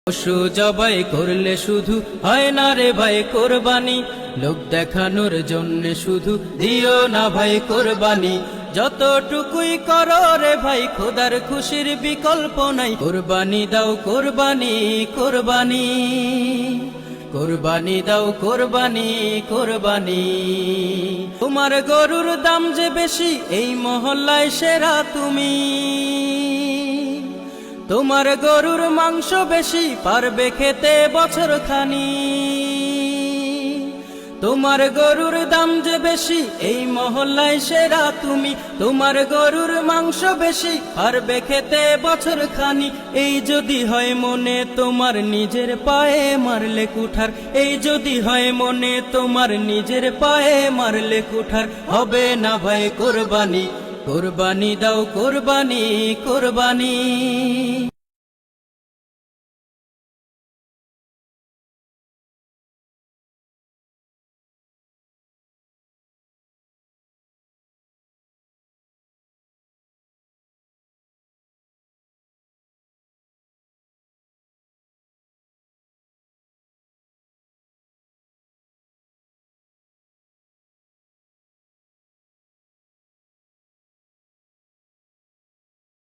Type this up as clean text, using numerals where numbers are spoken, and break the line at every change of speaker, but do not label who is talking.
পশু জবাই করলে শুধু হয় না রে ভাই কোরবানি, লোক দেখানোর জন্য শুধু দিও না ভাই কোরবানি। যতটুকুই করো রে ভাই খোদার খুশির বিকল্প নাই, কোরবানি দাও কোরবানি কোরবানি, কোরবানি দাও কোরবানি কোরবানি। তোমার গরুর দাম যে বেশি এই মহল্লায় সেরা তুমি, তোমার গরুর মাংস বেশি পারবে খেতে বছর খানি। তোমার গরুর দাম যে বেশি এই মহল্লায় সেরা তুমি, তোমার গরুর মাংস বেশি পারবে খেতে বছর খানি। এই যদি হয় মনে তোমার নিজের পায়ে মারলে কুঠার, এই যদি হয় মনে তোমার নিজের পায়ে মারলে কুঠার, হবে না ভাই কোরবানি, কোরবানি দাও কোরবানি কোরবানি।